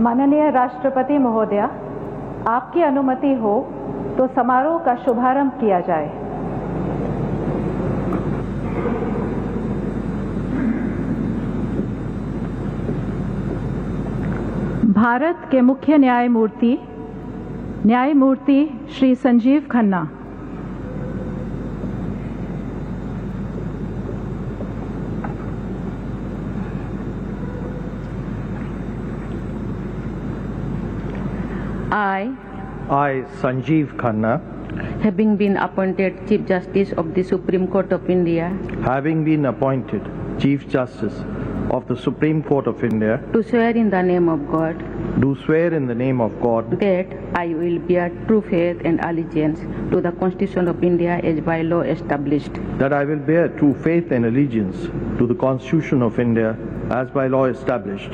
माननीय राष्ट्रपति महोदया, आपकी अनुमति हो तो समारोह का शुभारंभ किया जाए। भारत के मुख्य न्यायमूर्ति Shri Sanjeev Khanna. I, Sanjeev Khanna, having been appointed Chief Justice of the Supreme Court of India, having been appointed Chief Justice of the Supreme Court of India, do swear in the name of God do swear in the name of God that I will bear true faith and allegiance to the Constitution of India as by law established, that I will bear true faith and allegiance to the Constitution of India as by law established,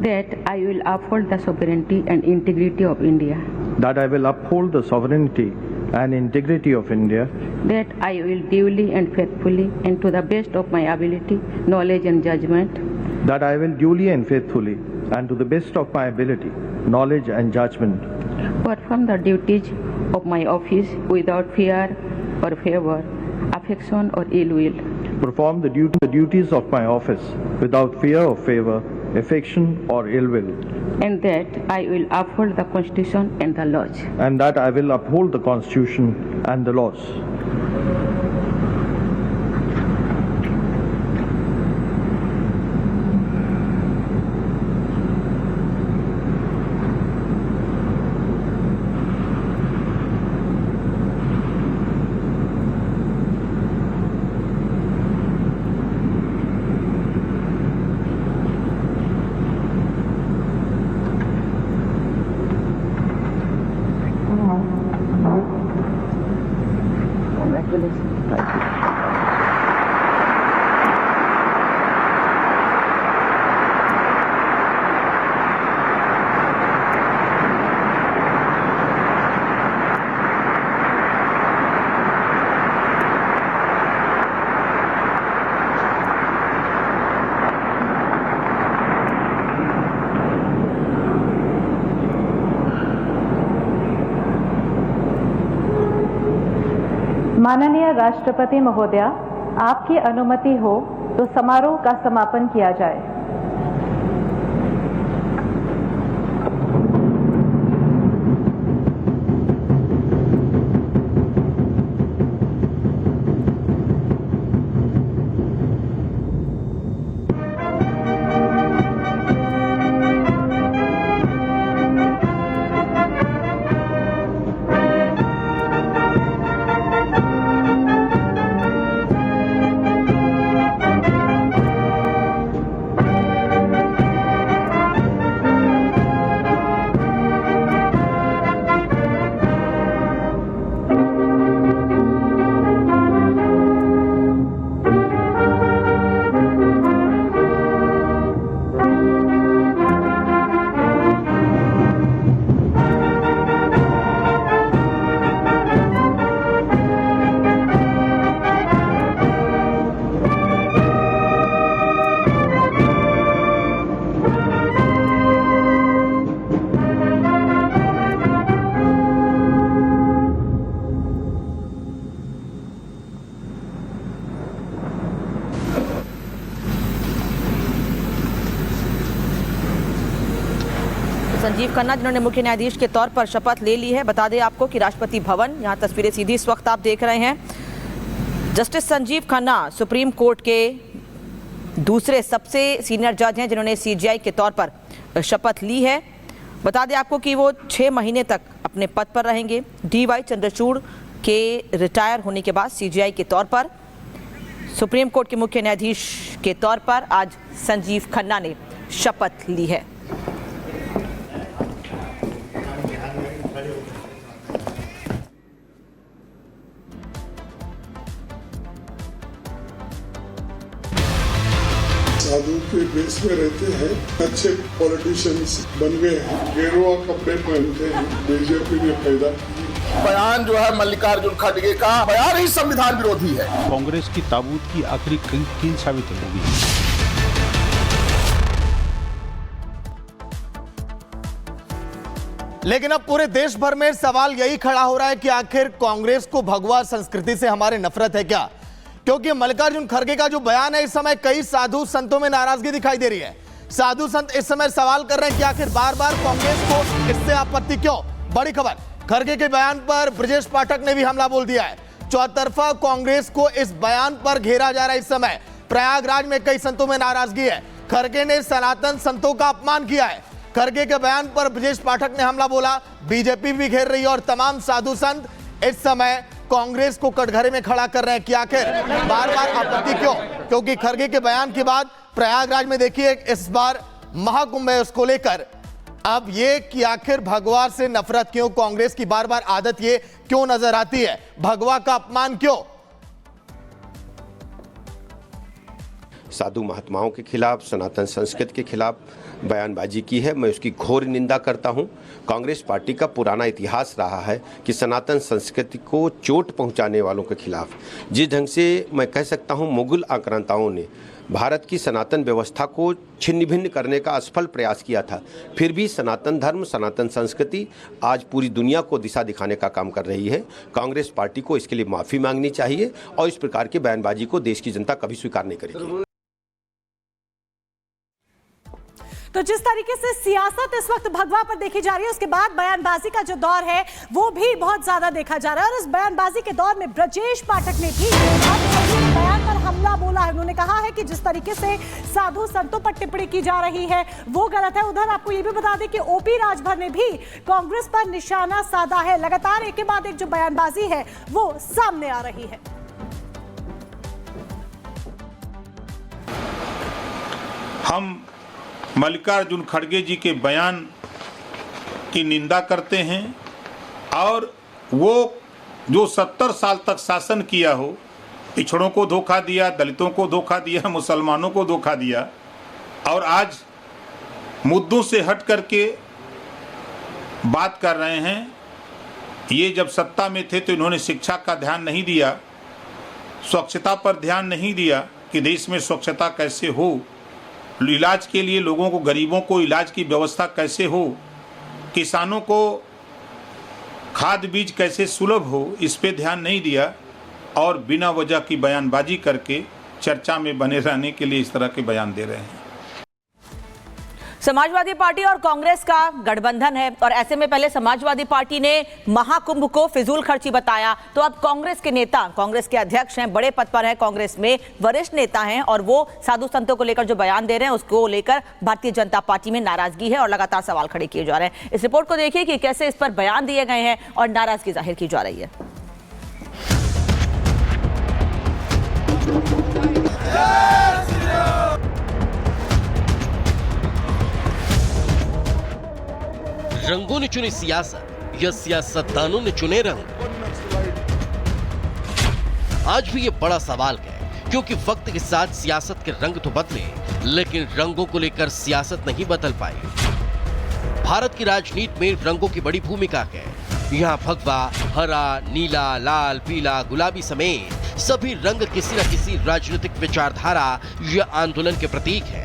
that I will uphold the sovereignty and integrity of India, that I will uphold the sovereignty and integrity of India, that I will duly and faithfully and to the best of my ability, knowledge and judgment, that I will duly and faithfully and to the best of my ability, knowledge and judgment, perform the duties of my office without fear or favor, affection or ill will, perform the duties of my office without fear or favor, affection or ill will, and that I will uphold the Constitution and the laws. and that I will uphold the Constitution and the laws. माननीय राष्ट्रपति महोदया, आपकी अनुमति हो तो समारोह का समापन किया जाए। संजीव खन्ना जिन्होंने मुख्य न्यायाधीश के तौर पर शपथ ले ली है। बता दें आपको कि राष्ट्रपति भवन, यहाँ तस्वीरें सीधी इस वक्त आप देख रहे हैं। Justice Sanjeev Khanna supreme court के दूसरे सबसे सीनियर जज हैं जिन्होंने सीजेआई के तौर पर शपथ ली है। बता दें आपको कि वो 6 महीने तक अपने पद पर रहेंगे। डीवाई चंद्रचूड़ के रिटायर होने के बाद सीजेआई के तौर पर सुप्रीम कोर्ट के मुख्य न्यायाधीश के तौर पर आज संजीव खन्ना ने शपथ ली है। साधु के बेस में रहते हैं, अच्छे पॉलिटिशियंस बन गए हैं, गेरुआ कपड़े पहनते हैं, बीजेपी ने पैदा किया। बयान जो है मल्लिकार्जुन खड़गे का बयान ही संविधान विरोधी है। कांग्रेस की ताबूत की आखिरी कील साबित होगी। लेकिन अब पूरे देश भर में सवाल यही खड़ा हो रहा है कि आखिर कांग्रेस को भगवा संस्कृति से हमारे नफरत है क्या? क्योंकि मल्लिकार्जुन खड़गे का जो बयान है, इस समय कई साधु संतों में नाराजगी दिखाई दे रही है। साधु संत इस समय सवाल कर रहे हैं कि आखिर बार बार कांग्रेस को इससे आपत्ति क्यों? बड़ी खबर, खड़गे के बयान पर ब्रजेश पाठक ने भी हमला बोल दिया है। चौतरफा कांग्रेस को इस बयान पर घेरा जा रहा है। इस समय प्रयागराज में कई संतों में नाराजगी है। खड़गे ने सनातन संतों का अपमान किया है। खड़गे के बयान पर ब्रजेश पाठक ने हमला बोला। बीजेपी भी घेर रही है और तमाम साधु संत इस समय कांग्रेस को कटघरे में खड़ा कर रहे हैं कि आखिर बार बार आपत्ति क्यों? क्योंकि खड़गे के बयान के बाद प्रयागराज में देखिए इस बार महाकुंभ है, उसको लेकर अब ये कि आखिर भगवा से नफरत क्यों? कांग्रेस की बार बार आदत ये क्यों नजर आती है? भगवा का अपमान क्यों? साधु महात्माओं के खिलाफ, सनातन संस्कृति के खिलाफ बयानबाजी की है। मैं उसकी घोर निंदा करता हूं। कांग्रेस पार्टी का पुराना इतिहास रहा है कि सनातन संस्कृति को चोट पहुंचाने वालों के खिलाफ, जिस ढंग से मैं कह सकता हूं मुगल आक्रांताओं ने भारत की सनातन व्यवस्था को छिन्न भिन्न करने का असफल प्रयास किया था, फिर भी सनातन धर्म, सनातन संस्कृति आज पूरी दुनिया को दिशा दिखाने का काम कर रही है। कांग्रेस पार्टी को इसके लिए माफ़ी मांगनी चाहिए और इस प्रकार की बयानबाजी को देश की जनता कभी स्वीकार नहीं करेगी। तो जिस तरीके से सियासत इस वक्त भगवा पर देखी जा रही है, उसके बाद बयानबाजी का जो दौर है वो भी बहुत ज्यादा देखा जा रहा है। और इस बयानबाजी के दौर में ब्रजेश पाठक ने भी बयान पर हमला बोला है। उन्होंने कहा है कि जिस तरीके से साधु संतों पर टिप्पणी की जा रही है वो गलत है। उधर आपको ये भी बता दें कि ओपी राजभर ने भी कांग्रेस पर निशाना साधा है। लगातार एक के बाद एक जो बयानबाजी है वो सामने आ रही है। हम मल्लिकार्जुन खड़गे जी के बयान की निंदा करते हैं और वो जो 70 साल तक शासन किया हो, पिछड़ों को धोखा दिया, दलितों को धोखा दिया, मुसलमानों को धोखा दिया और आज मुद्दों से हट करके बात कर रहे हैं। ये जब सत्ता में थे तो इन्होंने शिक्षा का ध्यान नहीं दिया, स्वच्छता पर ध्यान नहीं दिया कि देश में स्वच्छता कैसे हो, इलाज के लिए लोगों को, गरीबों को इलाज की व्यवस्था कैसे हो, किसानों को खाद बीज कैसे सुलभ हो, इस पे ध्यान नहीं दिया और बिना वजह की बयानबाजी करके चर्चा में बने रहने के लिए इस तरह के बयान दे रहे हैं। समाजवादी पार्टी और कांग्रेस का गठबंधन है और ऐसे में पहले समाजवादी पार्टी ने महाकुंभ को फिजूल खर्ची बताया, तो अब कांग्रेस के नेता, कांग्रेस के अध्यक्ष हैं, बड़े पद पर हैं, कांग्रेस में वरिष्ठ नेता हैं और वो साधु संतों को लेकर जो बयान दे रहे हैं उसको लेकर भारतीय जनता पार्टी में नाराजगी है और लगातार सवाल खड़े किए जा रहे हैं। इस रिपोर्ट को देखिए कि कैसे इस पर बयान दिए गए हैं और नाराजगी जाहिर की जा रही है। रंगों ने चुनी सियासत या सियासतदानों ने चुने रंग? आज भी ये बड़ा सवाल है, क्योंकि वक्त के साथ सियासत के रंग तो बदले लेकिन रंगों को लेकर सियासत नहीं बदल पाई। भारत की राजनीति में रंगों की बड़ी भूमिका है। यहाँ भगवा, हरा, नीला, लाल, पीला, गुलाबी समेत सभी रंग किसी न किसी राजनीतिक विचारधारा या आंदोलन के प्रतीक हैं।